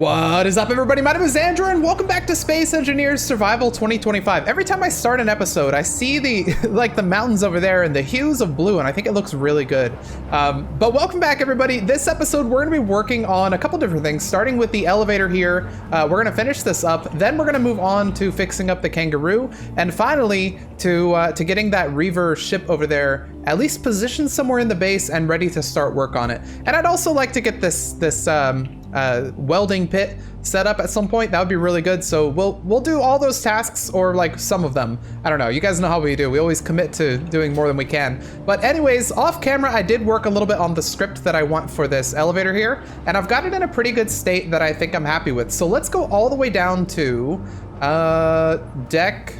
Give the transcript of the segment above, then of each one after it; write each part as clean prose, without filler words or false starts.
What is up, everybody? My name is Andrew, and welcome back to Space Engineers Survival 2025. Every time I start an episode, I see the the mountains over there and the hues of blue, and I think it looks really good. But welcome back, everybody. This episode, we're going to be working on a couple different things, starting with the elevator here. We're going to finish this up, then we're going to move on to fixing up the Kangaroo, and finally to getting that reaver ship over there at least positioned somewhere in the base and ready to start work on it. And I'd also like to get this welding pit set up at some point. That would be really good. So we'll do all those tasks, or like some of them. I don't know. You guys know how we do. We always commit to doing more than we can. But anyways, off camera, I did work a little bit on the script that I want for this elevator here, and I've got it in a pretty good state that I think I'm happy with. So let's go all the way down to deck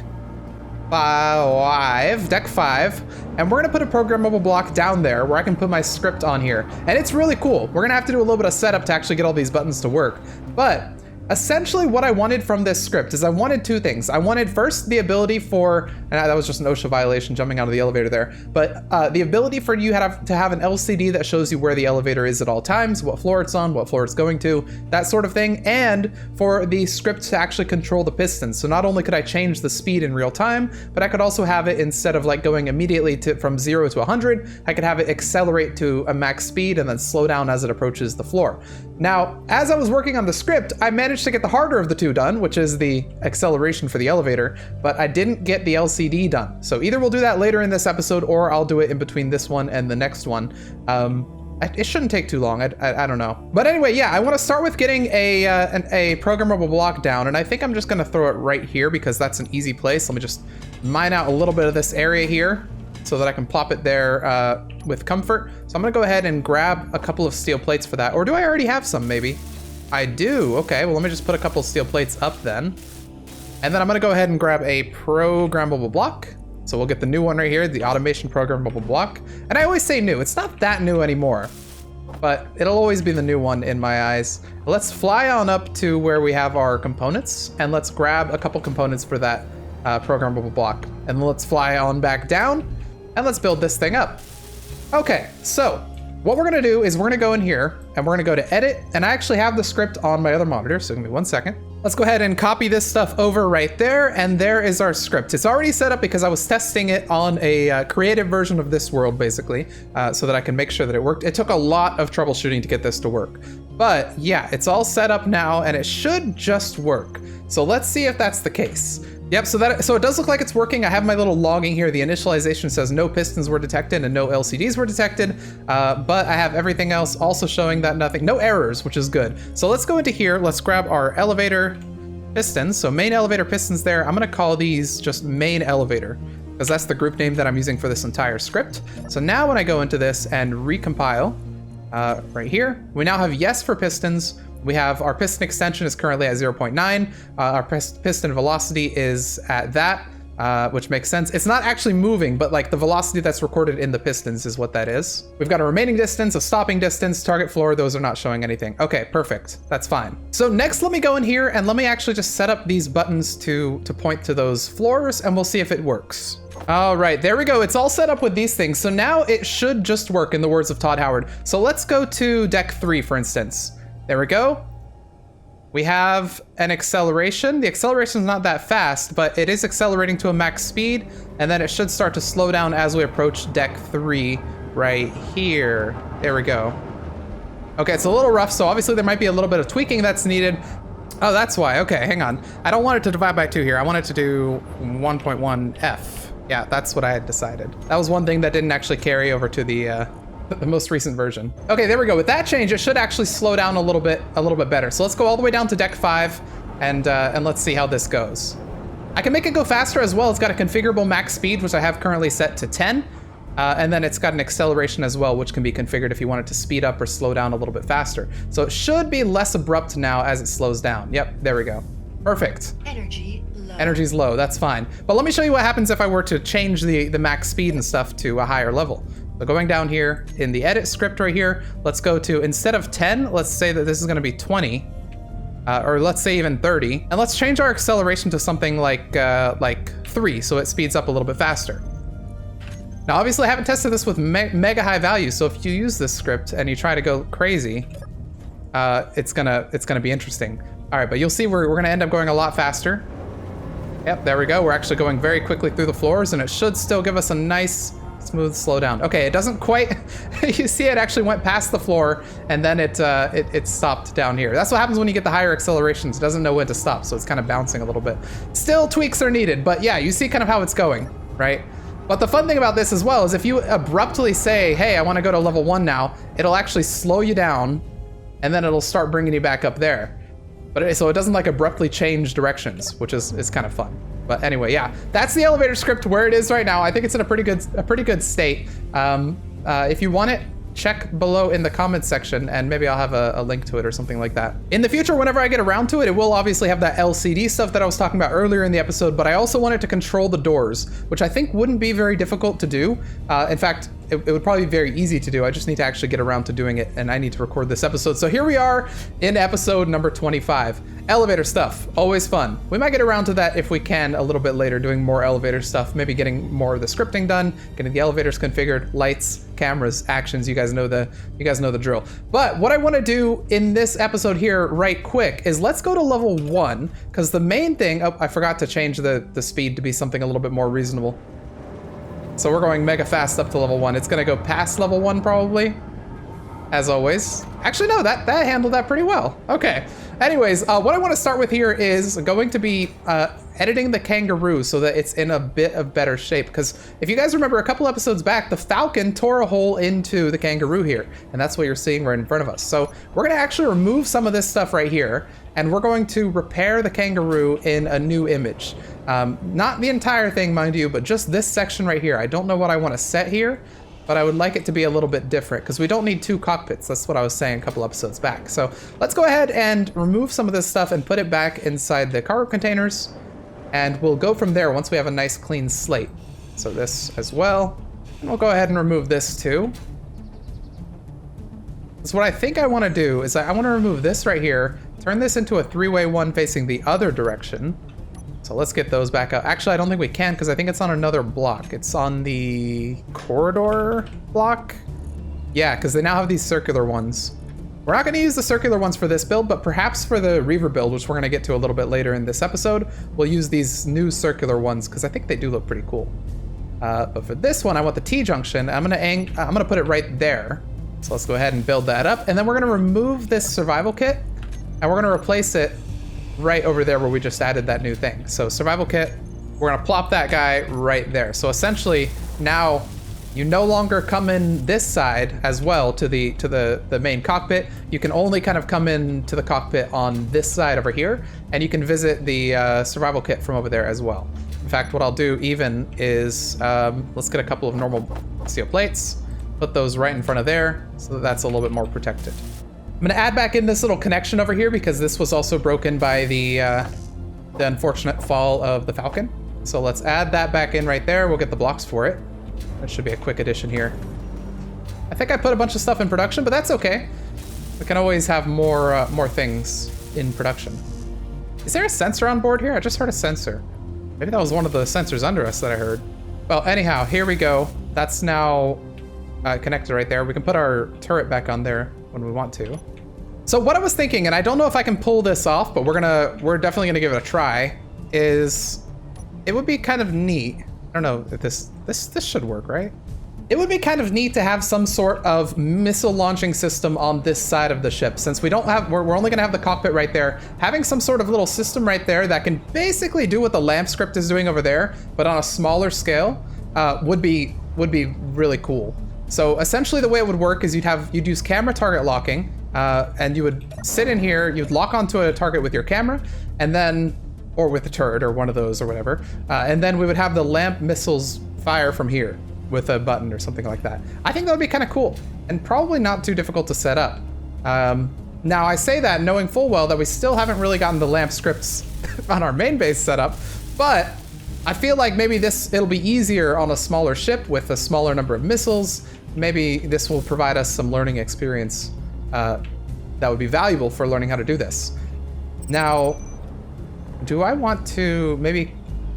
5, and we're gonna put a programmable block down there where I can put my script on here. And it's really cool. We're gonna have to do a little bit of setup to actually get all these buttons to work. But essentially what I wanted from this script is I wanted two things. I wanted first the ability for, and that was just an OSHA violation jumping out of the elevator there, but the ability for you to have an LCD that shows you where the elevator is at all times, what floor it's on, what floor it's going to, that sort of thing, and for the script to actually control the pistons. So not only could I change the speed in real time, but I could also have it, instead of like going immediately from 0 to 100, I could have it accelerate to a max speed and then slow down as it approaches the floor. Now, as I was working on the script, I managed to get the harder of the two done, which is the acceleration for the elevator, but I didn't get the LCD done. So either we'll do that later in this episode, or I'll do it in between this one and the next one. It shouldn't take too long. I don't know. But anyway, yeah, I want to start with getting a programmable block down, and I think I'm just going to throw it right here because that's an easy place. Let me just mine out a little bit of this area here so that I can plop it there with comfort. So I'm gonna go ahead and grab a couple of steel plates for that. Or do I already have some, maybe? I do. Okay, well, let me just put a couple of steel plates up then. And then I'm gonna go ahead and grab a programmable block. So we'll get the new one right here, the automation programmable block. And I always say new, it's not that new anymore, but it'll always be the new one in my eyes. Let's fly on up to where we have our components, and let's grab a couple components for that programmable block. And let's fly on back down, and let's build this thing up. Okay, so what we're gonna do is we're gonna go in here and we're gonna go to edit, and I actually have the script on my other monitor, so give me 1 second. Let's go ahead and copy this stuff over right there, and there is our script. It's already set up because I was testing it on a creative version of this world, basically, so that I can make sure that it worked. It took a lot of troubleshooting to get this to work. But yeah, it's all set up now, and it should just work. So let's see if that's the case. Yep, so it does look like it's working. I have my little logging here. The initialization says no pistons were detected and no LCDs were detected, but I have everything else also showing that no errors, which is good. So let's go into here. Let's grab our elevator pistons. So main elevator pistons there. I'm gonna call these just main elevator, because that's the group name that I'm using for this entire script. So now when I go into this and recompile, right here, we now have yes for pistons. We have our piston extension is currently at 0.9. Our piston velocity is at that, which makes sense. It's not actually moving, but like the velocity that's recorded in the pistons is what that is. We've got a remaining distance, a stopping distance, target floor. Those are not showing anything. Okay, perfect. That's fine. So next, let me go in here and let me actually just set up these buttons to point to those floors, and we'll see if it works. All right, there we go. It's all set up with these things. So now it should just work, in the words of Todd Howard. So let's go to deck 3, for instance. There we go. We have an acceleration. The acceleration is not that fast, but it is accelerating to a max speed, and then it should start to slow down as we approach deck 3 right here. There we go. Okay, it's a little rough, so obviously there might be a little bit of tweaking that's needed. Oh, that's why. Okay, hang on. I don't want it to divide by 2 here. I want it to do 1.1F. Yeah, that's what I had decided. That was one thing that didn't actually carry over to the most recent version. Okay, there we go. With that change, it should actually slow down a little bit better. So let's go all the way down to deck 5, and let's see how this goes. I can make it go faster as well. It's got a configurable max speed, which I have currently set to 10. And then it's got an acceleration as well, which can be configured if you want it to speed up or slow down a little bit faster. So it should be less abrupt now as it slows down. Yep, there we go. Perfect. Energy low. Energy's low, that's fine. But let me show you what happens if I were to change the max speed and stuff to a higher level. So going down here in the edit script right here, let's go to, instead of 10, let's say that this is gonna be 20, or let's say even 30. And let's change our acceleration to something like 3, so it speeds up a little bit faster. Now, obviously I haven't tested this with mega high values, so if you use this script and you try to go crazy, it's gonna be interesting. All right, but you'll see we're gonna end up going a lot faster. Yep, there we go. We're actually going very quickly through the floors, and it should still give us a nice, smooth slowdown. Okay, it doesn't quite, you see it actually went past the floor, and then it stopped down here. That's what happens when you get the higher accelerations. It doesn't know when to stop, so it's kind of bouncing a little bit. Still, tweaks are needed, but yeah, you see kind of how it's going, right? But the fun thing about this as well is if you abruptly say, hey, I want to go to level 1 now, it'll actually slow you down, and then it'll start bringing you back up there. But so it doesn't like abruptly change directions, which is kind of fun. But anyway, yeah, that's the elevator script where it is right now. I think it's in a pretty good state. If you want it, check below in the comments section, and maybe I'll have a link to it or something like that. In the future, whenever I get around to it, it will obviously have that LCD stuff that I was talking about earlier in the episode, but I also wanted to control the doors, which I think wouldn't be very difficult to do. In fact, it would probably be very easy to do. I just need to actually get around to doing it, and I need to record this episode. So here we are in episode number 25. Elevator stuff, always fun. We might get around to that if we can a little bit later, doing more elevator stuff, maybe getting more of the scripting done, getting the elevators configured, lights, cameras, actions. You guys know the drill. But what I want to do in this episode here right quick is let's go to level 1, because the main thing, oh, I forgot to change the speed to be something a little bit more reasonable. So we're going mega fast up to level 1. It's gonna go past level 1 probably, as always. Actually, no, that handled that pretty well. Okay. Anyways, what I want to start with here is going to be editing the Kangaroo so that it's in a bit of better shape. Because if you guys remember a couple episodes back, the Falcon tore a hole into the Kangaroo here, and that's what you're seeing right in front of us. So we're gonna actually remove some of this stuff right here, and we're going to repair the Kangaroo in a new image. Not the entire thing, mind you, but just this section right here. I don't know what I want to set here, but I would like it to be a little bit different because we don't need 2 cockpits. That's what I was saying a couple episodes back. So let's go ahead and remove some of this stuff and put it back inside the cargo containers, and we'll go from there once we have a nice clean slate. So this as well, and we'll go ahead and remove this too. So what I think I want to do is I want to remove this right here, turn this into a 3-way one facing the other direction. So let's get those back up. Actually, I don't think we can because I think it's on another block. It's on the corridor block. Yeah, because they now have these circular ones. We're not going to use the circular ones for this build, but perhaps for the reaver build, which we're going to get to a little bit later in this episode, we'll use these new circular ones because I think they do look pretty cool. But for this one, I want the T-junction. I'm gonna put it right there. So let's go ahead and build that up, and then we're going to remove this survival kit, and we're going to replace it right over there where we just added that new thing. So survival kit, we're gonna plop that guy right there. So essentially now you no longer come in this side as well to the main cockpit. You can only kind of come in to the cockpit on this side over here, and you can visit the survival kit from over there as well. In fact, what I'll do even is let's get a couple of normal steel plates, put those right in front of there so that that's a little bit more protected. I'm gonna add back in this little connection over here because this was also broken by the unfortunate fall of the Falcon. So let's add that back in right there. We'll get the blocks for it. That should be a quick addition here. I think I put a bunch of stuff in production, but that's okay. We can always have more things in production. Is there a sensor on board here? I just heard a sensor. Maybe that was one of the sensors under us that I heard. Well, anyhow, here we go. That's now connected right there. We can put our turret back on there when we want to. So what I was thinking, and I don't know if I can pull this off, but we're definitely gonna give it a try, is it would be kind of neat. I don't know if this should work, right? It would be kind of neat to have some sort of missile launching system on this side of the ship. Since we don't have, we're only gonna have the cockpit right there. Having some sort of little system right there that can basically do what the LAMP script is doing over there, but on a smaller scale, would be really cool. So essentially the way it would work is you'd use camera target locking, and you would sit in here, you'd lock onto a target with your camera, and then, or with the turret or one of those or whatever, and then we would have the LAMP missiles fire from here with a button or something like that. I think that would be kind of cool and probably not too difficult to set up. Now I say that knowing full well that we still haven't really gotten the LAMP scripts on our main base set up, but I feel like maybe it'll be easier on a smaller ship with a smaller number of missiles. Maybe this will provide us some learning experience that would be valuable for learning how to do this. Now, do I want to maybe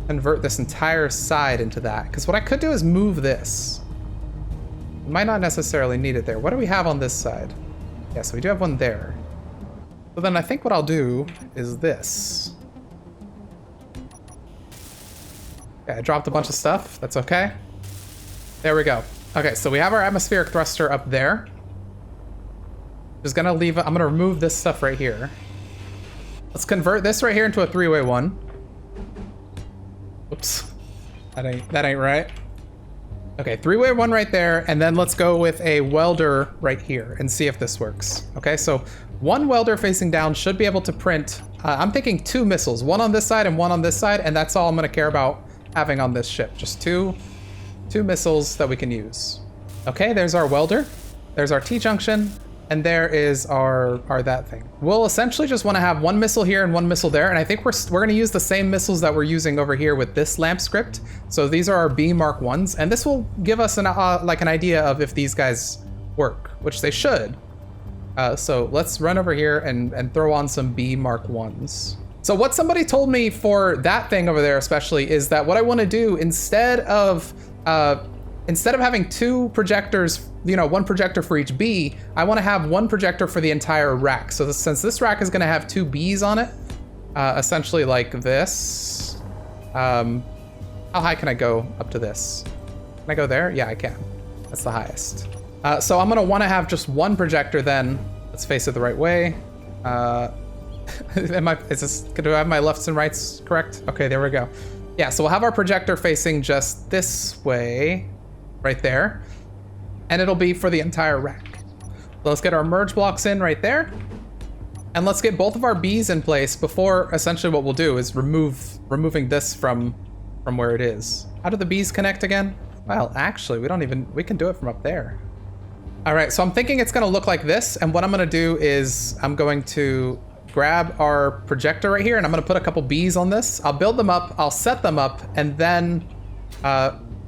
convert this entire side into that? Because what I could do is move this. We might not necessarily need it there. What do we have on this side? Yeah, so we do have one there. So then I think what I'll do is this. Okay, I dropped a bunch of stuff. That's okay. There we go. Okay, so we have our atmospheric thruster up there. Just gonna leave, I'm gonna remove this stuff right here. Let's convert this right here into a three-way one. Oops, that ain't right. Okay, three-way one right there, and then let's go with a welder right here and see if this works. Okay, so one welder facing down should be able to print, I'm thinking 2 missiles, one on this side and one on this side, and that's all I'm gonna care about having on this ship. Just two missiles that we can use. Okay, there's our welder, there's our T-junction, and there is our that thing. We'll essentially just want to have 1 missile here and 1 missile there, and I think we're going to use the same missiles that we're using over here with this lamp script. So these are our B Mark 1s, and this will give us an like an idea of if these guys work, which they should. So let's run over here and throw on some B Mark 1s. So what somebody told me for that thing over there especially is that what I want to do instead of having 2 projectors, you know, 1 projector for each B, I want to have 1 projector for the entire rack. So since this rack is going to have 2 Bs on it, essentially like this. How high can I go up to this? Can I go there? Yeah, I can. That's the highest. So I'm going to want to have just 1 projector then. Let's face it the right way. Do I have my lefts and rights correct? Okay, there we go. Yeah, so we'll have our projector facing just this way, right there, and it'll be for the entire rack. So let's get our merge blocks in right there, and let's get both of our Bs in place before essentially what we'll do is removing this from where it is. How do the Bs connect again? Well, actually, we can do it from up there. All right, so I'm thinking it's gonna look like this, and what I'm gonna do is I'm going to grab our projector right here, and I'm gonna put a couple Bs on this. I'll build them up, I'll set them up, and then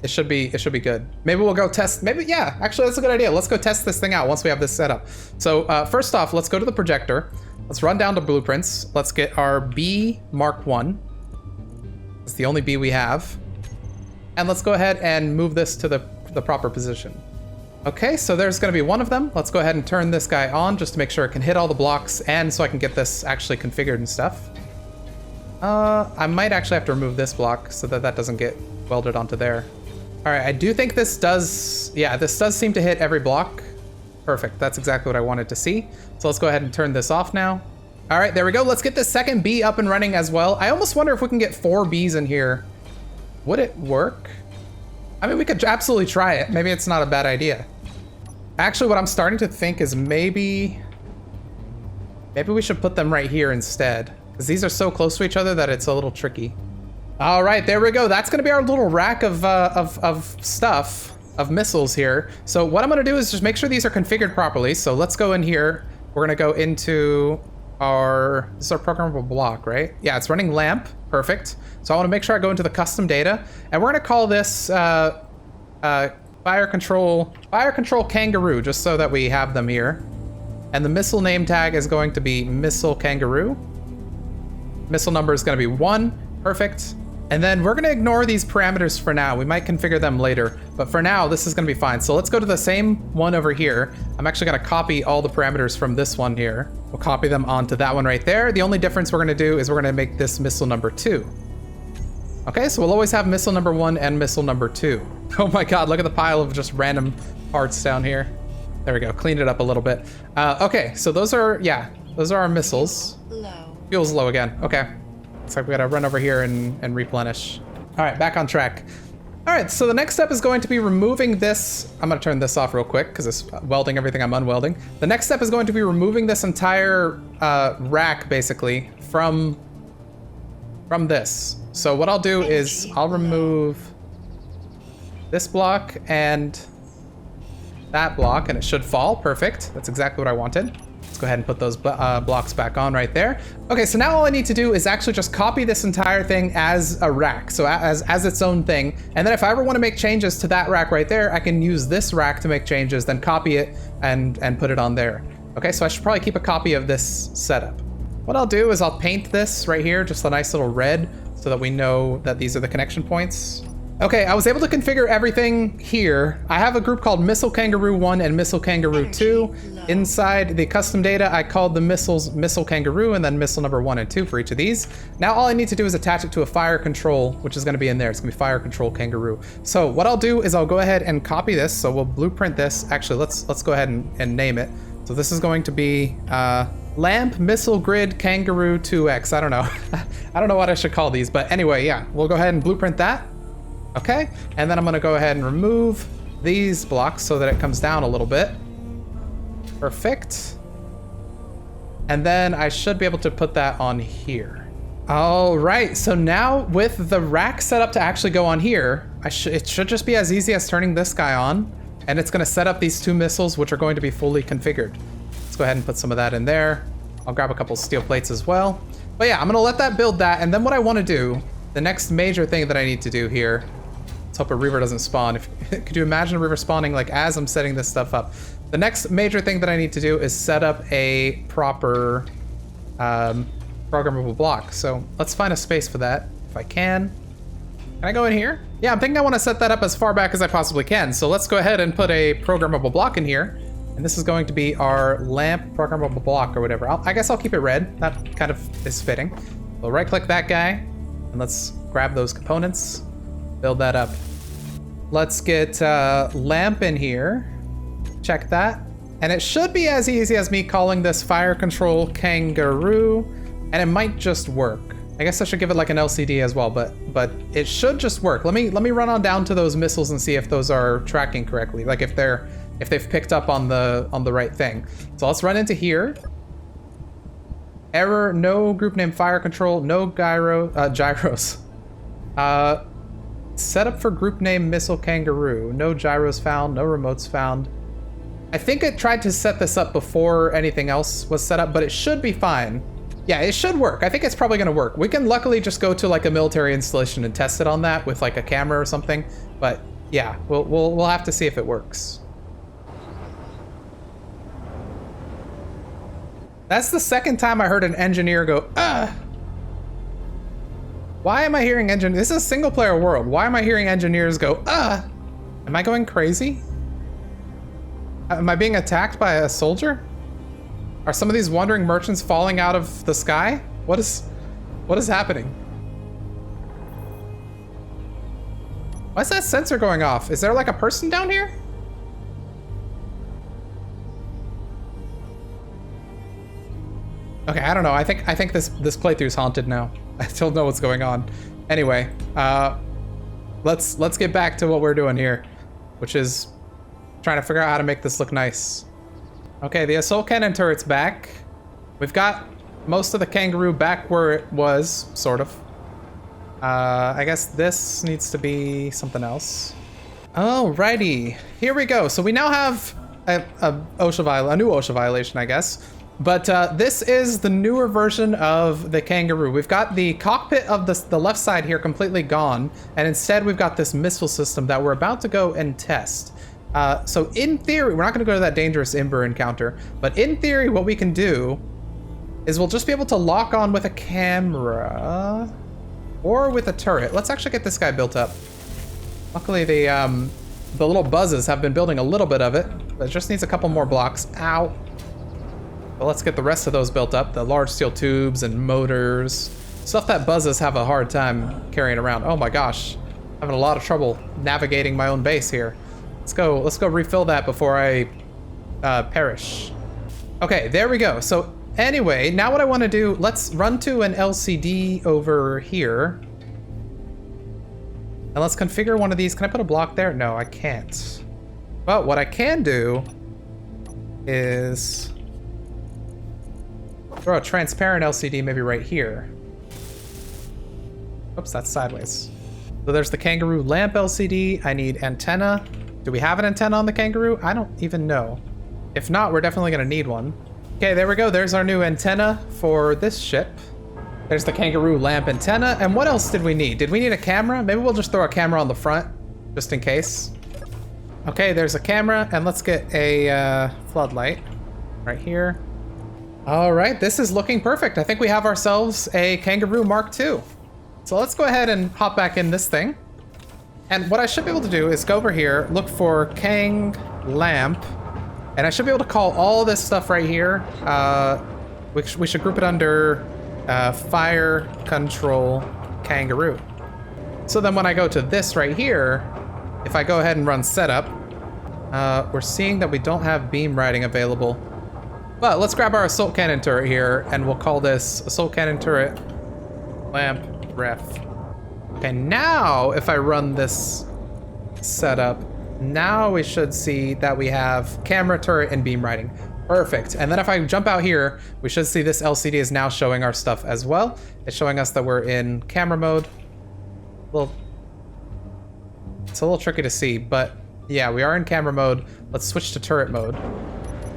it should be good. Maybe we'll go test, yeah, actually that's a good idea. Let's go test this thing out once we have this set up. So first off, let's go to the projector. Let's run down to blueprints. Let's get our B Mark 1. It's the only B we have. And let's go ahead and move this to the proper position. Okay, so there's gonna be 1 of them. Let's go ahead and turn this guy on just to make sure it can hit all the blocks and so I can get this actually configured and stuff. I might actually have to remove this block so that doesn't get welded onto there. All right, I do think this does seem to hit every block. Perfect, that's exactly what I wanted to see. So let's go ahead and turn this off now. All right, there we go. Let's get the second B up and running as well. I almost wonder if we can get 4 Bs in here. Would it work? I mean, we could absolutely try it. Maybe it's not a bad idea. Actually, what I'm starting to think is maybe we should put them right here instead, because these are so close to each other that it's a little tricky. All right, there we go. That's gonna be our little rack of missiles here. So what I'm gonna do is just make sure these are configured properly. So let's go in here. We're gonna go into this is our programmable block, right? Yeah, it's running lamp, perfect. So I wanna make sure I go into the custom data, and we're gonna call this fire control Kangaroo, just so that we have them here. And the missile name tag is going to be missile Kangaroo. Missile number is gonna be 1, perfect. And then we're gonna ignore these parameters for now. We might configure them later, but for now, this is gonna be fine. So let's go to the same one over here. I'm actually gonna copy all the parameters from this one here. We'll copy them onto that one right there. The only difference we're gonna do is we're gonna make this missile number 2. Okay, so we'll always have missile number 1 and missile number 2. Oh my God, look at the pile of just random parts down here. There we go, cleaned it up a little bit. Okay, so those are our missiles. Low. Fuel's low again, okay. Looks like we gotta run over here and replenish. All right, back on track. All right, so the next step is going to be removing this. I'm gonna turn this off real quick because it's welding everything I'm unwelding. The next step is going to be removing this entire rack basically from this. So what I'll do is I'll remove this block and that block, and it should fall, perfect. That's exactly what I wanted. Let's go ahead and put those blocks back on right there. Okay, so now all I need to do is actually just copy this entire thing as a rack, so as its own thing. And then if I ever want to make changes to that rack right there, I can use this rack to make changes, then copy it and put it on there. Okay, so I should probably keep a copy of this setup. What I'll do is I'll paint this right here, just a nice little red, so that we know that these are the connection points. Okay, I was able to configure everything here. I have a group called Missile Kangaroo 1 and Missile Kangaroo 2. Inside the custom data, I called the missiles missile Kangaroo and then missile number 1 and 2 for each of these. Now all I need to do is attach it to a fire control, which is gonna be in there. It's gonna be fire control Kangaroo. So what I'll do is I'll go ahead and copy this. So we'll blueprint this. Actually, let's go ahead and name it. So this is going to be Lamp Missile Grid Kangaroo 2X. I don't know. I don't know what I should call these, but anyway, yeah, we'll go ahead and blueprint that. Okay, and then I'm gonna go ahead and remove these blocks so that it comes down a little bit. Perfect. And then I should be able to put that on here. All right, so now with the rack set up to actually go on here, it should just be as easy as turning this guy on, and it's gonna set up these 2 missiles, which are going to be fully configured. Let's go ahead and put some of that in there. I'll grab a couple steel plates as well. But yeah, I'm gonna let that build that, and then what I wanna do, the next major thing that I need to do here, let's hope a reaver doesn't spawn. Could you imagine a reaver spawning like as I'm setting this stuff up? The next major thing that I need to do is set up a proper programmable block. So let's find a space for that if I can. Can I go in here? Yeah, I'm thinking I want to set that up as far back as I possibly can. So let's go ahead and put a programmable block in here. And this is going to be our lamp programmable block or whatever. I guess I'll keep it red. That kind of is fitting. So right click that guy and let's grab those components, build that up. Let's get lamp in here. Check that. And it should be as easy as me calling this fire control Kangaroo, and it might just work. I guess I should give it like an LCD as well, but it should just work. Let me run on down to those missiles and see if those are tracking correctly, like if they've picked up on the right thing. So let's run into here. Error, no group name fire control, no gyros. Set up for group name missile Kangaroo. No gyros found, no remotes found. I think it tried to set this up before anything else was set up, but it should be fine. Yeah, it should work. I think it's probably gonna work. We can luckily just go to like a military installation and test it on that with like a camera or something. But yeah, we'll have to see if it works. That's the second time I heard an engineer go, ah! Why am I hearing engineers? This is a single player world. Why am I hearing engineers go, ah? Am I going crazy? Am I being attacked by a soldier? Are some of these wandering merchants falling out of the sky? What is happening? Why is that sensor going off? Is there like a person down here? Okay, I don't know. I think this playthrough's haunted now. I don't know what's going on. Anyway, let's get back to what we're doing here, which is trying to figure out how to make this look nice. Okay, the assault cannon turret's back. We've got most of the Kangaroo back where it was, sort of. I guess this needs to be something else. Alrighty, here we go. So we now have a new OSHA violation, I guess. But this is the newer version of the Kangaroo. We've got the cockpit of the left side here completely gone, and instead we've got this missile system that we're about to go and test. So in theory, we're not going to go to that dangerous Ember encounter, but in theory, what we can do is we'll just be able to lock on with a camera or with a turret. Let's actually get this guy built up. Luckily, the little buzzes have been building a little bit of it, but it just needs a couple more blocks. Ow. But let's get the rest of those built up. The large steel tubes and motors, stuff that buzzes have a hard time carrying around. Oh my gosh, having a lot of trouble navigating my own base here. Let's go refill that before I perish. Okay, there we go. So anyway, now what I want to do, let's run to an LCD over here. And let's configure one of these. Can I put a block there? No, I can't. But what I can do is throw a transparent LCD maybe right here. Oops, that's sideways. So there's the Kangaroo lamp LCD. I need antenna. Do we have an antenna on the Kangaroo? I don't even know. If not, we're definitely gonna need one. Okay, there we go. There's our new antenna for this ship. There's the Kangaroo lamp antenna. And what else did we need? Did we need a camera? Maybe we'll just throw a camera on the front, just in case. Okay, there's a camera, and let's get a floodlight right here. All right, this is looking perfect. I think we have ourselves a Kangaroo Mark II. So let's go ahead and hop back in this thing. And what I should be able to do is go over here, look for Kang Lamp, And I should be able to call all this stuff right here. We should group it under fire control Kangaroo. So then when I go to this right here, if I go ahead and run setup, we're seeing that we don't have beam riding available. But let's grab our assault cannon turret here, and we'll call this assault cannon turret lamp ref. Okay, now if I run this setup, now we should see that we have camera, turret, and beam riding. Perfect. And then if I jump out here, we should see this LCD is now showing our stuff as well. It's showing us that we're in camera mode. Well, it's a little tricky to see, but yeah, we are in camera mode. Let's switch to turret mode.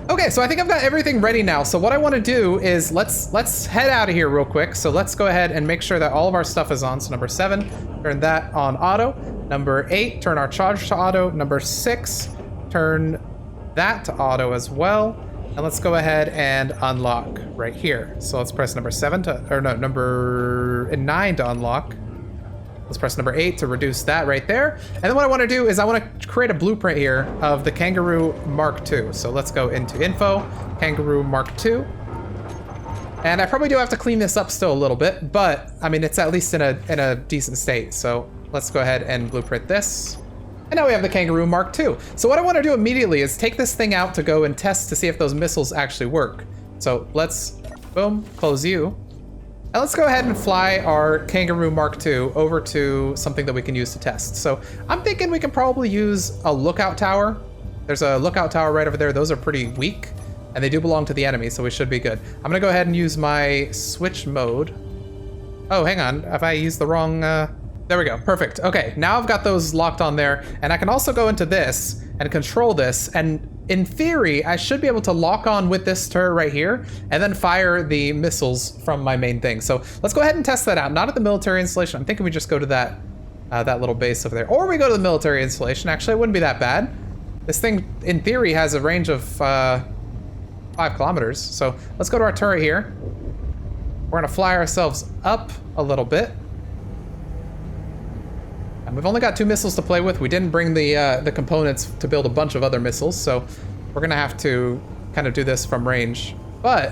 Okay, so I think I've got everything ready now. So what I want to do is let's head out of here real quick. So let's go ahead and make sure that all of our stuff is on. So number 7, turn that on auto. Number 8, turn our charge to auto. Number 6, turn that to auto as well. And let's go ahead and unlock right here. So let's press number 7 to, or no, number 9 to unlock. Let's press number 8 to reduce that right there. And then what I want to do is I want to create a blueprint here of the Kangaroo Mark II. So let's go into info, Kangaroo Mark II. And I probably do have to clean this up still a little bit, but I mean, it's at least in a decent state. So let's go ahead and blueprint this. And now we have the Kangaroo Mark II. So what I want to do immediately is take this thing out to go and test to see if those missiles actually work. So let's, boom, close you. Now let's go ahead and fly our Kangaroo Mark II over to something that we can use to test. So I'm thinking we can probably use a lookout tower. There's a lookout tower right over there. Those are pretty weak, and they do belong to the enemy, so we should be good. I'm gonna go ahead and use my switch mode. Oh, hang on, have I used the wrong, there we go, perfect. Okay, now I've got those locked on there, and I can also go into this and control this, and in theory, I should be able to lock on with this turret right here and then fire the missiles from my main thing. So let's go ahead and test that out. Not at the military installation. I'm thinking we just go to that that little base over there. Or we go to the military installation. Actually, it wouldn't be that bad. This thing, in theory, has a range of 5 kilometers. So let's go to our turret here. We're going to fly ourselves up a little bit. And we've only got 2 missiles to play with. We didn't bring the components to build a bunch of other missiles, so we're gonna have to kind of do this from range. But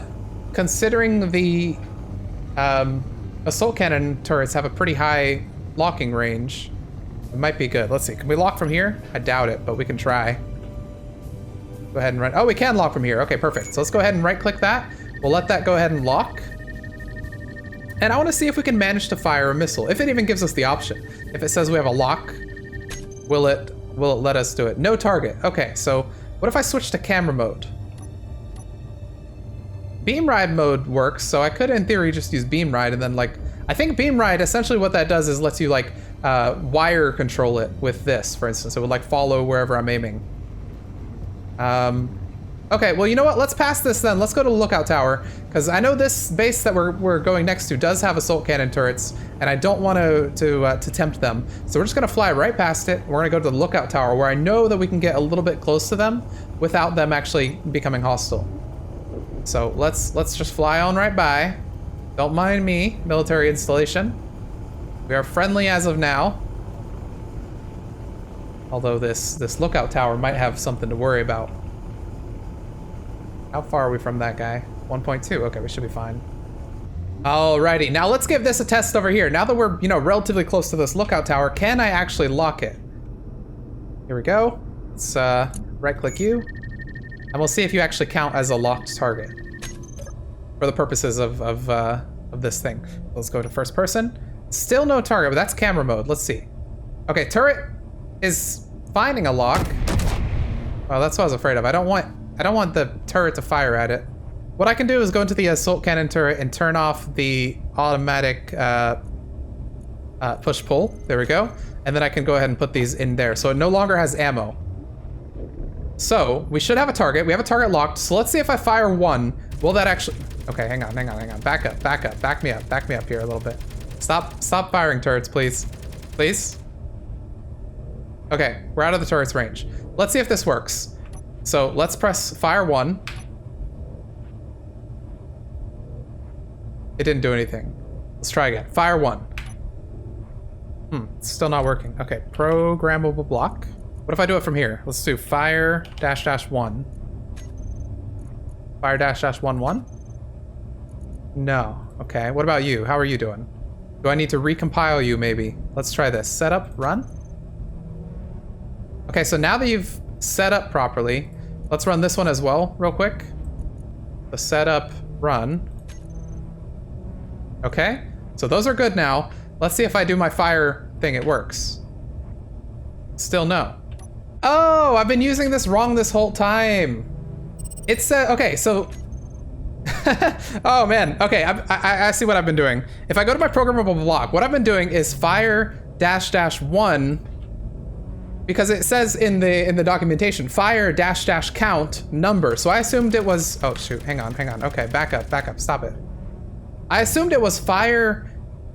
considering the assault cannon turrets have a pretty high locking range, it might be good. Let's see, can we lock from here? I doubt it, but we can try. Go ahead and run. Oh, we can lock from here. Okay, perfect. So let's go ahead and right click that. We'll let that go ahead and lock. And I want to see if we can manage to fire a missile, if it even gives us the option. If it says we have a lock, will it let us do it? No target. Okay, so what if I switch to camera mode? Beam ride mode works, so I could in theory just use beam ride and then like, I think beam ride, essentially what that does is lets you like wire control it with this, for instance. It would like follow wherever I'm aiming. Okay, well, you know what? Let's pass this then. Let's go to the lookout tower, because I know this base that we're going next to does have assault cannon turrets, and I don't want to tempt them. So we're just gonna fly right past it. We're gonna go to the lookout tower, where I know that we can get a little bit close to them without them actually becoming hostile. So let's just fly on right by. Don't mind me, military installation. We are friendly as of now. Although this lookout tower might have something to worry about. How far are we from that guy? 1.2. Okay, we should be fine. Alrighty, now let's give this a test over here. Now that we're, you know, relatively close to this lookout tower, can I actually lock it? Here we go. Let's right-click you, and we'll see if you actually count as a locked target for the purposes of this thing. Let's go to first person. Still no target, but that's camera mode. Let's see. Okay, turret is finding a lock. Oh, that's what I was afraid of. I don't want the turret to fire at it. What I can do is go into the assault cannon turret and turn off the automatic push-pull. There we go. And then I can go ahead and put these in there. So it no longer has ammo. So we should have a target. We have a target locked. So let's see if I fire one. Will that actually... Okay, hang on. Back up. Back me up here a little bit. Stop firing turrets, please. Please. Okay, we're out of the turret's range. Let's see if this works. So let's press fire one. It didn't do anything. Let's try again. Fire one. It's still not working. Okay, programmable block. What if I do it from here? Let's do fire --1. Fire dash dash 1-1? No. Okay, what about you? How are you doing? Do I need to recompile you maybe? Let's try this. Setup, run. Okay, so now that you've set up properly, let's run this one as well real quick. The setup, run. Okay, so those are good now. Let's see if I do my fire thing, it works. Still no. Oh, I've been using this wrong this whole time. It said, okay, so, oh man, okay, I see what I've been doing. If I go to my programmable block, what I've been doing is fire dash dash 1, because it says in the documentation, fire dash dash count number. So I assumed it was, oh shoot, hang on. Okay, back up, stop it. I assumed it was fire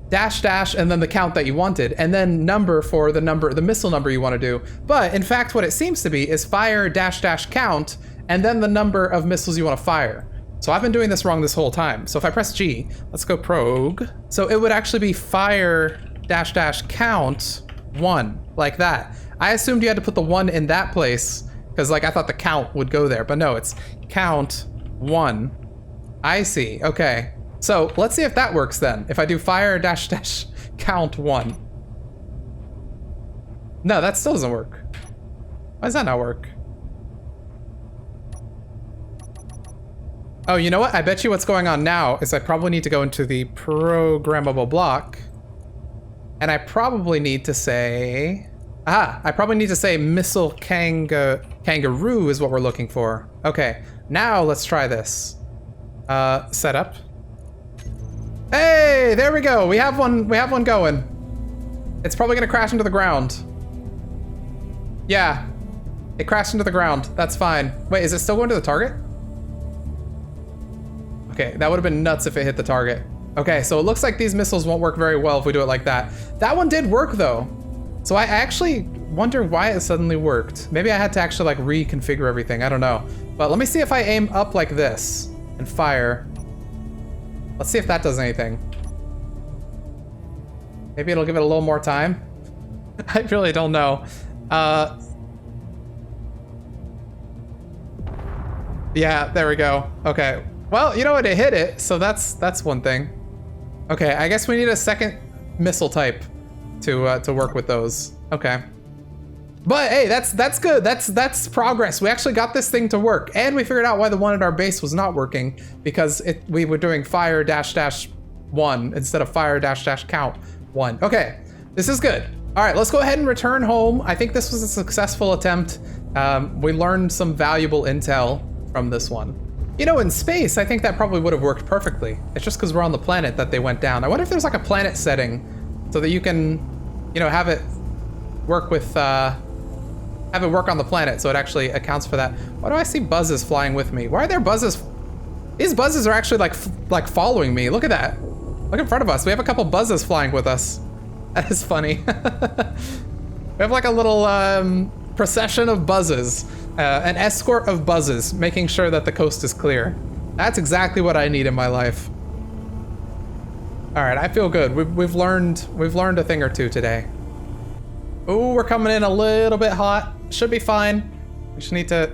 dash dash and then the count that you wanted, and then number for the missile number you want to do. But in fact, what it seems to be is fire dash dash count and then the number of missiles you want to fire. So I've been doing this wrong this whole time. So if I press G, let's go prog. So it would actually be fire dash dash count 1, like that. I assumed you had to put the 1 in that place because like I thought the count would go there, but no, it's count 1. I see, okay. So let's see if that works then. If I do fire dash dash count 1. No, that still doesn't work. Why does that not work? Oh, you know what? I bet you what's going on now is I probably need to go into the programmable block. And I probably need to say... I probably need to say missile kangaroo is what we're looking for. Okay, now let's try this. Setup. Hey, there we go. We have one going. It's probably gonna crash into the ground. Yeah, it crashed into the ground. That's fine. Wait, is it still going to the target? Okay, that would have been nuts if it hit the target. Okay, so it looks like these missiles won't work very well if we do it like that. That one did work though. So I actually wonder why it suddenly worked. Maybe I had to actually like reconfigure everything, I don't know. But let me see if I aim up like this and fire. Let's see if that does anything. Maybe it'll give it a little more time. I really don't know. Yeah, there we go. Okay. Well, you know what? It hit it, so that's one thing. Okay, I guess we need a second missile type to work with those. Okay. But hey, that's good. That's progress. We actually got this thing to work, and we figured out why the one at our base was not working, because we were doing fire dash dash 1 instead of fire dash dash count 1. Okay, this is good. All right, let's go ahead and return home. I think this was a successful attempt. We learned some valuable intel from this one. You know, in space, I think that probably would have worked perfectly. It's just because we're on the planet that they went down. I wonder if there's like a planet setting so that you can, you know, have it work with, have it work on the planet so it actually accounts for that. Why do I see buzzes flying with me? Why are there buzzes? These buzzes are actually like following me. Look at that. Look in front of us. We have a couple buzzes flying with us. That is funny. We have like a little procession of buzzes. An escort of buzzes, making sure that the coast is clear. That's exactly what I need in my life. All right, I feel good. We've learned a thing or two today. Ooh, we're coming in a little bit hot. Should be fine. We just need to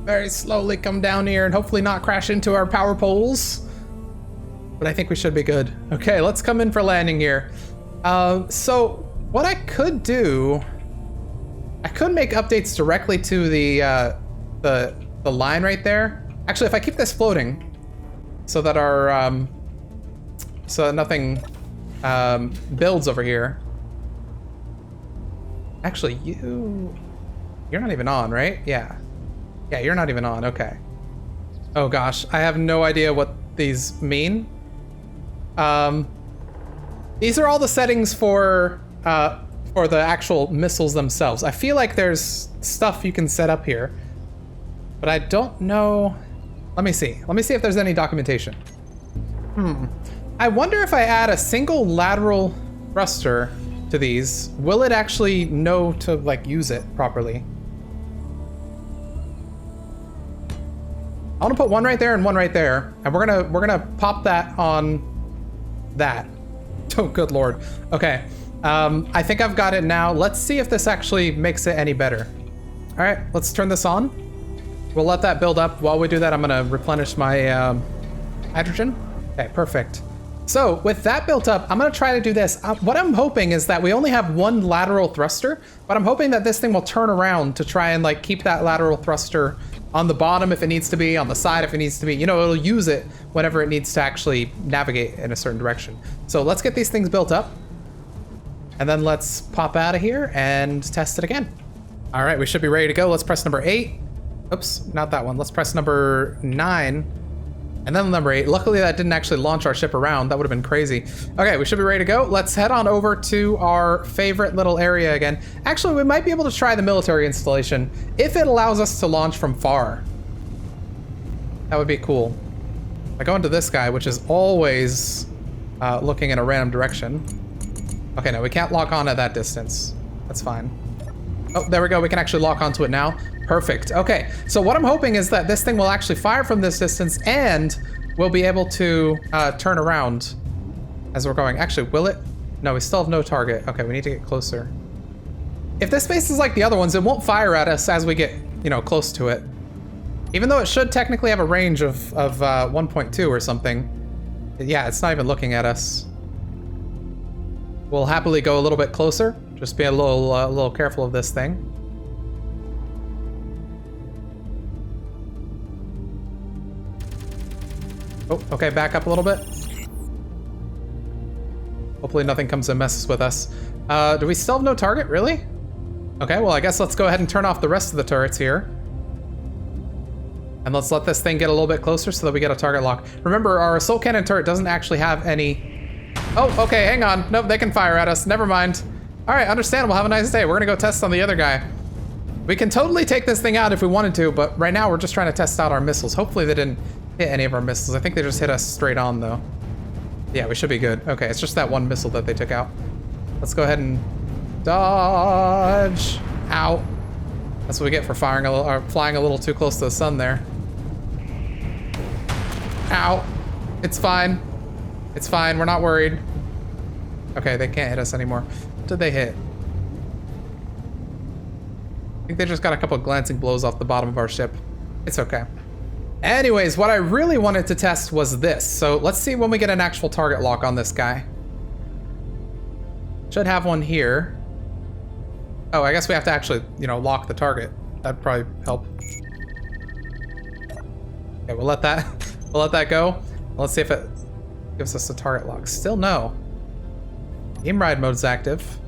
very slowly come down here and hopefully not crash into our power poles. But I think we should be good. Okay, let's come in for landing here. So what I could do, I could make updates directly to the line right there. Actually, if I keep this floating, so that our so that nothing builds over here. Actually, you're not even on, right? Yeah, you're not even on. Okay. Oh gosh, I have no idea what these mean. These are all the settings for the actual missiles themselves. I feel like there's stuff you can set up here, but I don't know. Let me see if there's any documentation. I wonder if I add a single lateral thruster to these, will it actually know to like use it properly? I want to put one right there and one right there, and we're gonna pop that on that. Oh, good lord. Okay. I think I've got it now. Let's see if this actually makes it any better. All right, let's turn this on. We'll let that build up. While we do that, I'm gonna replenish my hydrogen. Okay, perfect. So with that built up, I'm gonna try to do this. What I'm hoping is that we only have one lateral thruster, but I'm hoping that this thing will turn around to try and like keep that lateral thruster on the bottom if it needs to be, on the side if it needs to be. You know, it'll use it whenever it needs to actually navigate in a certain direction. So let's get these things built up, and then let's pop out of here and test it again. All right, we should be ready to go. Let's press number 8. Oops, not that one. Let's press number 9. And then number 8. Luckily that didn't actually launch our ship around. That would have been crazy. Okay, we should be ready to go. Let's head on over to our favorite little area again. Actually, we might be able to try the military installation if it allows us to launch from far. That would be cool. I go into this guy, which is always looking in a random direction. Okay, no, we can't lock on at that distance. That's fine. Oh, there we go. We can actually lock onto it now. Perfect. Okay, so what I'm hoping is that this thing will actually fire from this distance and we'll be able to turn around as we're going. Actually, will it? No, we still have no target. Okay, we need to get closer. If this space is like the other ones, it won't fire at us as we get, you know, close to it. Even though it should technically have a range of 1.2 or something. Yeah, it's not even looking at us. We'll happily go a little bit closer. Just be a little careful of this thing. Oh, okay, back up a little bit. Hopefully nothing comes and messes with us. Do we still have no target, really? Okay, well, I guess let's go ahead and turn off the rest of the turrets here. And let's let this thing get a little bit closer so that we get a target lock. Remember, our assault cannon turret doesn't actually have any... Oh, okay, hang on. Nope, they can fire at us. Never mind. All right, understandable. Have a nice day. We're gonna go test on the other guy. We can totally take this thing out if we wanted to, but right now we're just trying to test out our missiles. Hopefully they didn't hit any of our missiles. I think they just hit us straight on, though. Yeah, we should be good. Okay, it's just that one missile that they took out. Let's go ahead and dodge. Ow. That's what we get for firing or flying a little too close to the sun there. Ow. It's fine. It's fine. We're not worried. Okay, they can't hit us anymore. What did they hit? I think they just got a couple of glancing blows off the bottom of our ship. It's okay. Anyways, what I really wanted to test was this. So let's see when we get an actual target lock on this guy. Should have one here. Oh, I guess we have to actually, you know, lock the target. That'd probably help. Okay, we'll let that go. Let's see if it gives us a target lock. Still no. Beam ride mode is active.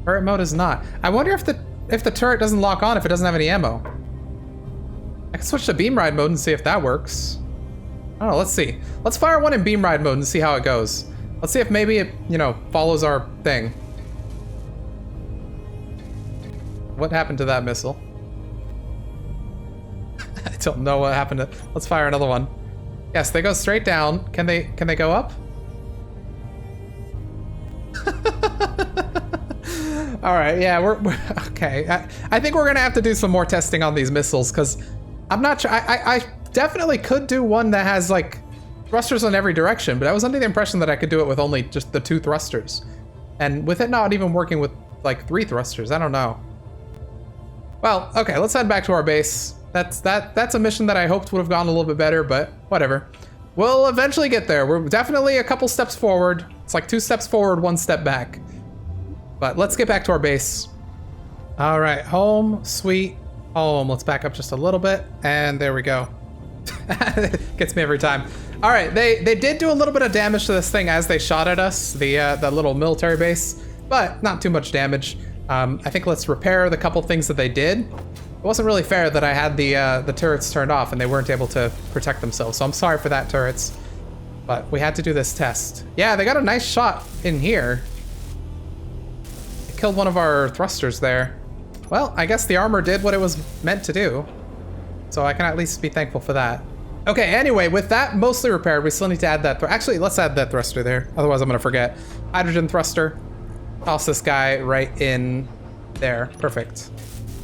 Turret mode is not. I wonder if the turret doesn't lock on if it doesn't have any ammo. I can switch to beam ride mode and see if that works. Oh, let's see. Let's fire one in beam ride mode and see how it goes. Let's see if maybe it, you know, follows our thing. What happened to that missile? I don't know what happened to... Let's fire another one. Yes, they go straight down. Can they go up? All right, yeah, we're okay. I think we're gonna have to do some more testing on these missiles because I'm not sure. I definitely could do one that has like thrusters in every direction, but I was under the impression that I could do it with only just the 2 thrusters, and with it not even working with like 3 thrusters. I don't know. Well, okay, let's head back to our base. That's a mission that I hoped would have gone a little bit better, but whatever. We'll eventually get there. We're definitely a couple steps forward. It's like 2 steps forward, 1 step back. But let's get back to our base. All right, home, sweet home. Let's back up just a little bit, and there we go. Gets me every time. All right, they did do a little bit of damage to this thing as they shot at us, the little military base, but not too much damage. I think let's repair the couple things that they did. It wasn't really fair that I had the turrets turned off and they weren't able to protect themselves, so I'm sorry for that, turrets. But we had to do this test. Yeah, they got a nice shot in here. They killed one of our thrusters there. Well, I guess the armor did what it was meant to do, so I can at least be thankful for that. Okay, anyway, with that mostly repaired, we still need to add that. Actually, let's add that thruster there. Otherwise, I'm gonna forget. Hydrogen thruster. Toss this guy right in there. Perfect.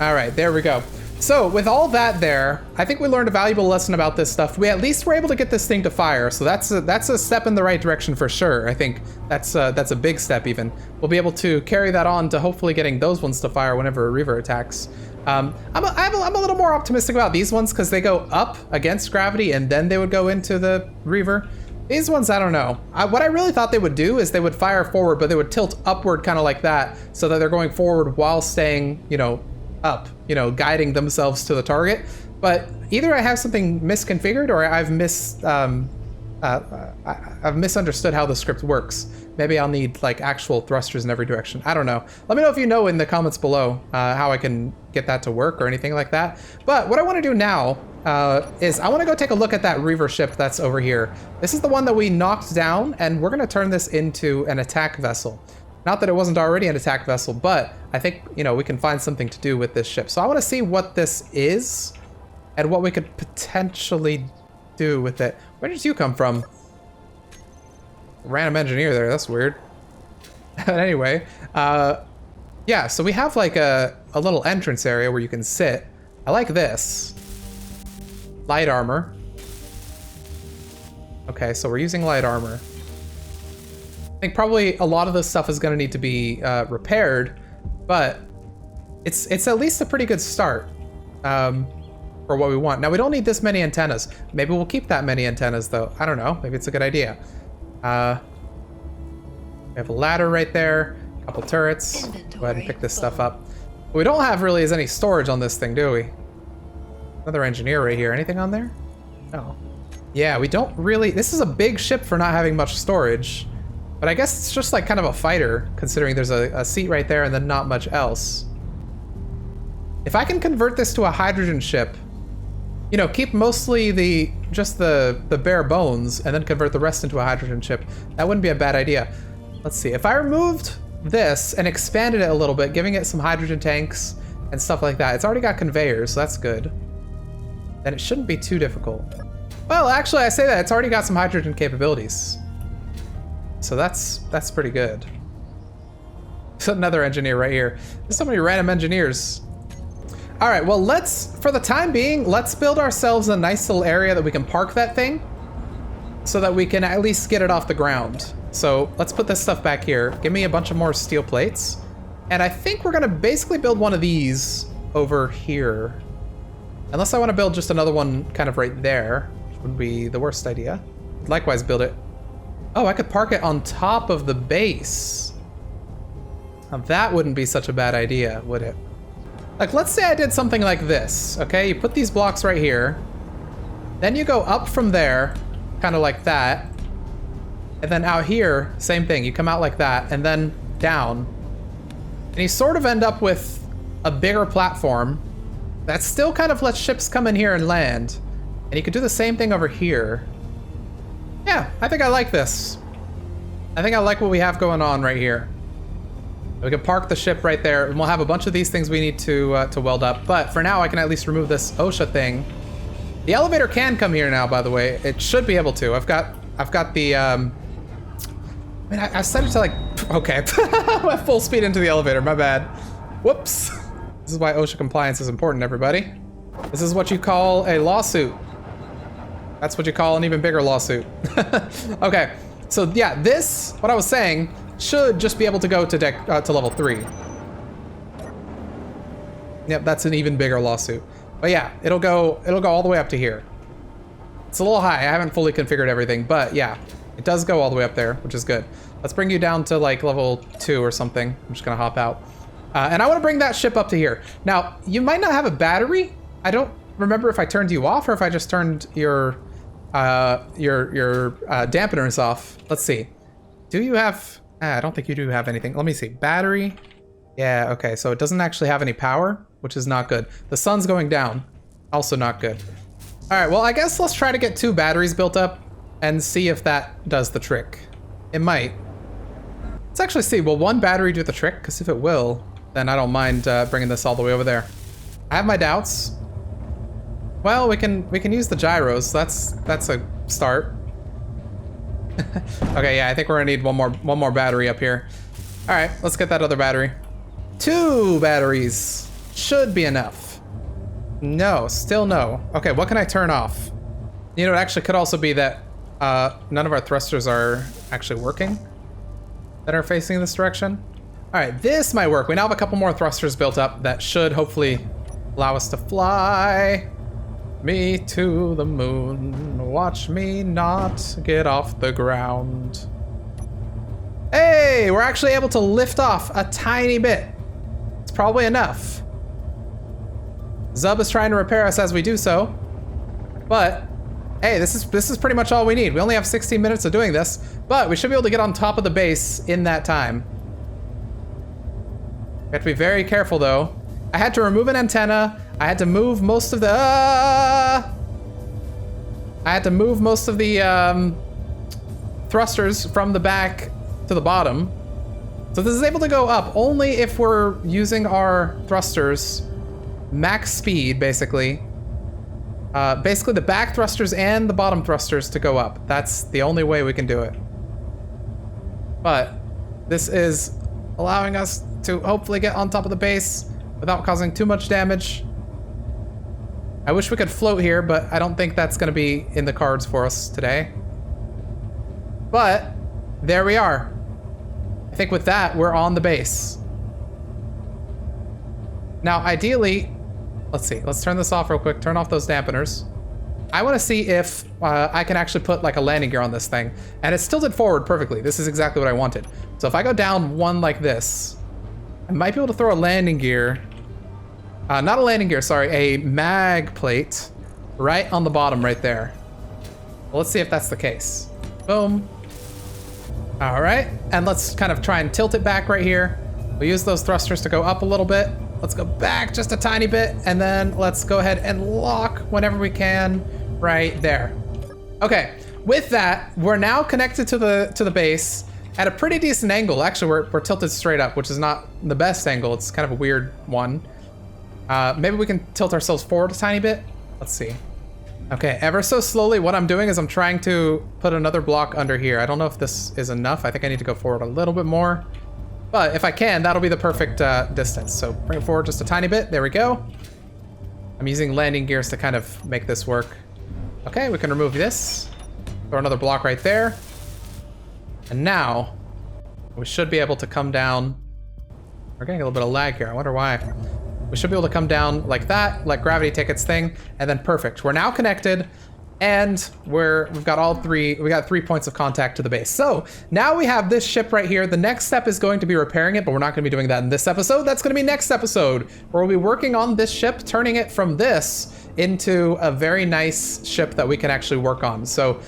All right, there we go. So with all that there, I think we learned a valuable lesson about this stuff. We at least were able to get this thing to fire, so that's a step in the right direction for sure. I think that's a big step even. We'll be able to carry that on to hopefully getting those ones to fire whenever a reaver attacks. I'm a little more optimistic about these ones because they go up against gravity and then they would go into the reaver. These ones, I don't know. What I really thought they would do is they would fire forward, but they would tilt upward kind of like that so that they're going forward while staying, you know, up, you know, guiding themselves to the target. But either I have something misconfigured or I've misunderstood how the script works. Maybe I'll need like actual thrusters in every direction. I don't know. Let me know if you know in the comments below how I can get that to work or anything like that. But what I want to do now is I want to go take a look at that reaver ship that's over here. This is the one that we knocked down, and we're going to turn this into an attack vessel. Not that it wasn't already an attack vessel, but I think, you know, we can find something to do with this ship. So I want to see what this is and what we could potentially do with it. Where did you come from? Random engineer there, that's weird. But anyway, yeah, so we have like a little entrance area where you can sit. I like this. Light armor. Okay, so we're using light armor. I think probably a lot of this stuff is gonna need to be repaired, but it's at least a pretty good start for what we want. Now we don't need this many antennas. Maybe we'll keep that many antennas though. I don't know, maybe it's a good idea. We have a ladder right there, a couple turrets. Go ahead and pick this stuff up. What we don't have really is any storage on this thing, do we? Another engineer right here. Anything on there? No. Yeah, we don't really... This is a big ship for not having much storage. But I guess it's just like kind of a fighter, considering there's a seat right there and then not much else. If I can convert this to a hydrogen ship, you know, keep mostly just the bare bones and then convert the rest into a hydrogen ship, that wouldn't be a bad idea. Let's see, if I removed this and expanded it a little bit, giving it some hydrogen tanks and stuff like that, it's already got conveyors, so that's good. Then it shouldn't be too difficult. Well, actually, I say that, it's already got some hydrogen capabilities. So that's pretty good. There's another engineer right here. There's so many random engineers. All right, well, for the time being, let's build ourselves a nice little area that we can park that thing so that we can at least get it off the ground. So let's put this stuff back here. Give me a bunch of more steel plates. And I think we're gonna basically build one of these over here. Unless I wanna build just another one kind of right there, which wouldn't be the worst idea. Likewise, build it. Oh, I could park it on top of the base. Now that wouldn't be such a bad idea, would it? Like, let's say I did something like this, okay? You put these blocks right here. Then you go up from there, kind of like that. And then out here, same thing. You come out like that, and then down. And you sort of end up with a bigger platform that still kind of lets ships come in here and land. And you could do the same thing over here. Yeah, I think I like this. I think I like what we have going on right here. We can park the ship right there, and we'll have a bunch of these things we need to weld up. But for now, I can at least remove this OSHA thing. The elevator can come here now, by the way. It should be able to. I've got the I mean, I set it to like, okay. I went full speed into the elevator, my bad. Whoops. This is why OSHA compliance is important, everybody. This is what you call a lawsuit. That's what you call an even bigger lawsuit. Okay, so yeah, this, what I was saying, should just be able to go to to level 3. Yep, that's an even bigger lawsuit. But yeah, it'll go all the way up to here. It's a little high. I haven't fully configured everything, but yeah, it does go all the way up there, which is good. Let's bring you down to like level 2 or something. I'm just gonna hop out. And I want to bring that ship up to here. Now, you might not have a battery. I don't remember if I turned you off or if I just turned your dampeners off. Let's see. Do you have... I don't think you do have anything. Let me see. Battery. Yeah, okay. So it doesn't actually have any power, which is not good. The sun's going down. Also not good. All right, well, I guess let's try to get 2 batteries built up and see if that does the trick. It might. Let's actually see. Will 1 battery do the trick? Because if it will, then I don't mind bringing this all the way over there. I have my doubts. Well, we can use the gyros. That's a start. Okay, yeah, I think we're gonna need one more battery up here. All right, let's get that other battery. 2 batteries should be enough. No, still no. Okay, what can I turn off? You know, it actually could also be that none of our thrusters are actually working that are facing this direction. All right, this might work. We now have a couple more thrusters built up that should hopefully Allow us to fly me to the moon. Watch me not get off the ground. Hey, we're actually able to lift off a tiny bit. It's probably enough. Zub is trying to repair us as we do so. But hey, this is pretty much all we need. We only have 16 minutes of doing this, but we should be able to get on top of the base in that time. We have to be very careful though. I had to remove an antenna. I had to move most of the thrusters from the back to the bottom. So this is able to go up only if we're using our thrusters max speed, basically. Basically the back thrusters and the bottom thrusters to go up. That's the only way we can do it. But this is allowing us to hopefully get on top of the base without causing too much damage. I wish we could float here, but I don't think that's going to be in the cards for us today. But there we are. I think with that, we're on the base. Now, ideally, let's see. Let's turn this off real quick. Turn off those dampeners. I want to see if I can actually put like a landing gear on this thing. And it's tilted forward perfectly. This is exactly what I wanted. So if I go down one like this, I might be able to throw a landing gear. Not a landing gear, sorry. A mag plate right on the bottom right there. Well, let's see if that's the case. Boom. All right. And let's kind of try and tilt it back right here. We'll use those thrusters to go up a little bit. Let's go back just a tiny bit, and then let's go ahead and lock whenever we can right there. Okay, with that, we're now connected to the base at a pretty decent angle. Actually, we're tilted straight up, which is not the best angle. It's kind of a weird one. Maybe we can tilt ourselves forward a tiny bit. Let's see. Okay, ever so slowly, what I'm doing is I'm trying to put another block under here. I don't know if this is enough. I think I need to go forward a little bit more. But if I can, that'll be the perfect distance. So bring it forward just a tiny bit. There we go. I'm using landing gears to kind of make this work. Okay, we can remove this. Throw another block right there. And now we should be able to come down. We're getting a little bit of lag here. I wonder why. We should be able to come down like that, let gravity take its thing, and then perfect. We're now connected. And we've got all three, we got 3 points of contact to the base. So now we have this ship right here. The next step is going to be repairing it, but we're not gonna be doing that in this episode. That's gonna be next episode, where we'll be working on this ship, turning it from this into a very nice ship that we can actually work on. So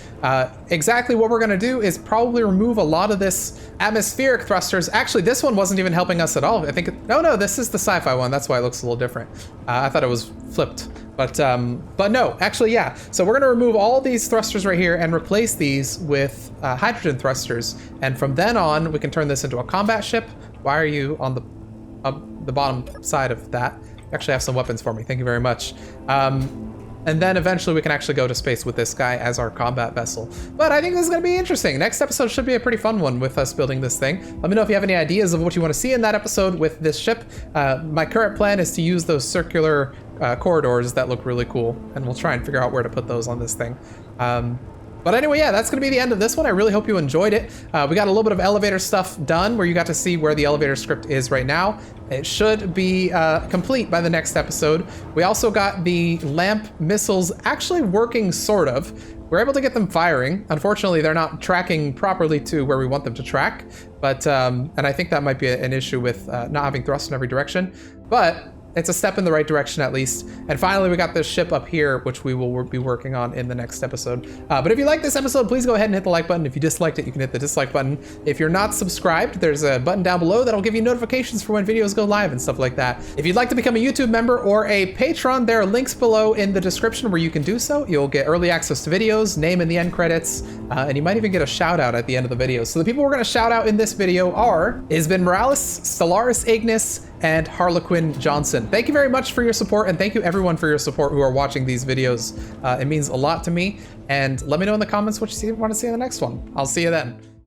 exactly what we're gonna do is probably remove a lot of this atmospheric thrusters. Actually, this one wasn't even helping us at all. I think, no, this is the sci-fi one. That's why it looks a little different. I thought it was flipped. But no, actually, yeah. So we're gonna remove all these thrusters right here and replace these with hydrogen thrusters. And from then on, we can turn this into a combat ship. Why are you on the bottom side of that? You actually have some weapons for me. Thank you very much. And then eventually we can actually go to space with this guy as our combat vessel. But I think this is gonna be interesting. Next episode should be a pretty fun one with us building this thing. Let me know if you have any ideas of what you wanna see in that episode with this ship. My current plan is to use those circular corridors that look really cool, and we'll try and figure out where to put those on this thing. But anyway, yeah, that's gonna be the end of this one. I really hope you enjoyed it. We got a little bit of elevator stuff done where you got to see where the elevator script is right now. It should be complete by the next episode. We also got the lamp missiles actually working, sort of. We're able to get them firing. Unfortunately, they're not tracking properly to where we want them to track. But, and I think that might be an issue with not having thrust in every direction. But it's a step in the right direction at least. And finally, we got this ship up here, which we will be working on in the next episode. But if you like this episode, please go ahead and hit the like button. If you disliked it, you can hit the dislike button. If you're not subscribed, there's a button down below that'll give you notifications for when videos go live and stuff like that. If you'd like to become a YouTube member or a patron, there are links below in the description where you can do so. You'll get early access to videos, name in the end credits, and you might even get a shout out at the end of the video. So the people we're gonna shout out in this video are Isbin Morales, Stellaris Ignis, and Harlequin Johnson. Thank you very much for your support, and thank you everyone for your support who are watching these videos. It means a lot to me, and let me know in the comments what you want to see in the next one. I'll see you then.